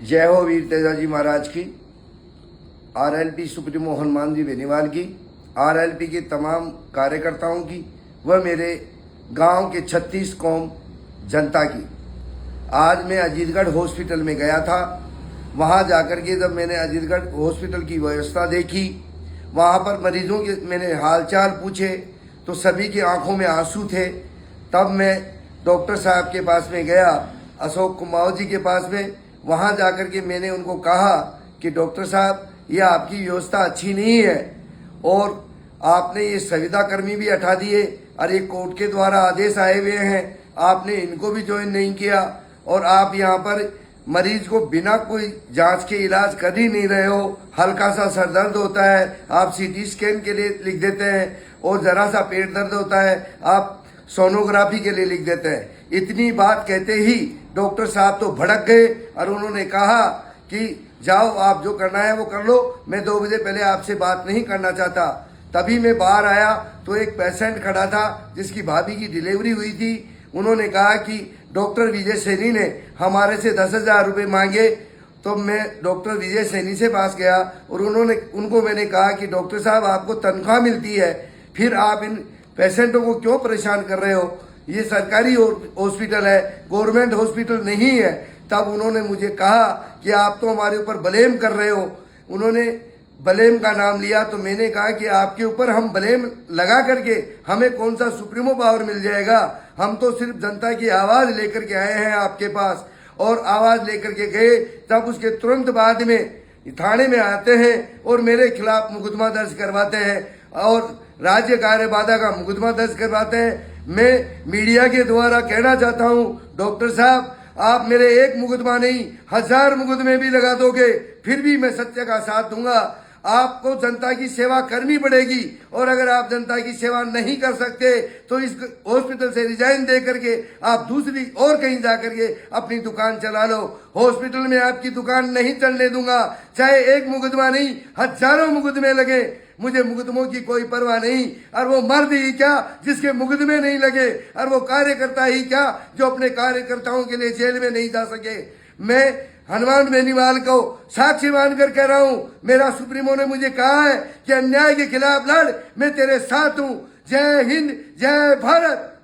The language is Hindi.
जय हो वीर तेजाजी महाराज की, आरएलपी सुप्रीमो हनुमान जी बेनीवाल की, आरएलपी के तमाम कार्यकर्ताओं की व मेरे गांव के 36 कौम जनता की। आज मैं अजीतगढ़ हॉस्पिटल में गया था। वहां जाकर के जब मैंने अजीतगढ़ हॉस्पिटल की व्यवस्था देखी, वहां पर मरीजों के मैंने हालचाल पूछे तो सभी की आंखों में आंसू थे। तब मैं डॉक्टर साहब के पास में गया, अशोक कुमार जी के पास में। वहां जाकर के मैंने उनको कहा कि डॉक्टर साहब, ये आपकी व्यवस्था अच्छी नहीं है और आपने ये संविदा कर्मी भी हटा दिए और ये कोर्ट के द्वारा आदेश आए हुए हैं, आपने इनको भी ज्वाइन नहीं किया और आप यहाँ पर मरीज को बिना कोई जांच के इलाज कर ही नहीं रहे हो। हल्का सा सर दर्द होता है, आप सीटी स्कैन के लिए लिख देते हैं, और जरा सा पेट दर्द होता है, आप सोनोग्राफी के लिए लिख देते हैं। इतनी बात कहते ही डॉक्टर साहब तो भड़क गए और उन्होंने कहा कि जाओ, आप जो करना है वो कर लो, मैं 2 बजे पहले आपसे बात नहीं करना चाहता। तभी मैं बाहर आया तो एक पेशेंट खड़ा था जिसकी भाभी की डिलीवरी हुई थी। उन्होंने कहा कि डॉक्टर विजय सैनी ने हमारे से 10,000 रुपये मांगे। तो मैं डॉक्टर विजय सैनी से पास गया और उनको मैंने कहा कि डॉक्टर साहब, आपको तनख्वाह मिलती है, फिर आप इन पेशेंटों को क्यों परेशान कर रहे हो? ये सरकारी हॉस्पिटल है, गवर्नमेंट हॉस्पिटल नहीं है। तब उन्होंने मुझे कहा कि आप तो हमारे ऊपर ब्लेम कर रहे हो। उन्होंने ब्लेम का नाम लिया तो मैंने कहा कि आपके ऊपर हम ब्लेम लगा करके हमें कौन सा सुप्रीमो पावर मिल जाएगा? हम तो सिर्फ जनता की आवाज लेकर के आए हैं आपके पास, और आवाज लेकर के गए। तब उसके तुरंत बाद में थाने में आते हैं और मेरे खिलाफ मुकदमा दर्ज करवाते हैं और राज्य कार्यबाधा का मुकदमा दर्ज करवाते हैं। मैं मीडिया के द्वारा कहना चाहता हूं, डॉक्टर साहब, आप मेरे एक मुकदमा नहीं 1000 मुकदमे भी लगा दोगे, फिर भी मैं सत्य का साथ दूंगा। आपको जनता की सेवा करनी पड़ेगी, और अगर आप जनता की सेवा नहीं कर सकते तो इस हॉस्पिटल से रिजाइन दे करके आप दूसरी और कहीं जा करके अपनी दुकान चला लो। हॉस्पिटल में आपकी दुकान नहीं चलने दूंगा, चाहे एक मुकदमा नहीं 1000 मुकदमे लगे। मुझे मुकदमों की कोई परवाह नहीं। और वो मर्द ही क्या जिसके मुकदमे नहीं लगे, और वो कार्यकर्ता ही क्या जो अपने कार्यकर्ताओं के लिए जेल में नहीं जा सके। मैं हनुमान बेनीवाल को साक्षी मानकर कह रहा हूं, मेरा सुप्रीमो ने मुझे कहा है कि अन्याय के खिलाफ लड़, मैं तेरे साथ हूं। जय हिंद, जय भारत।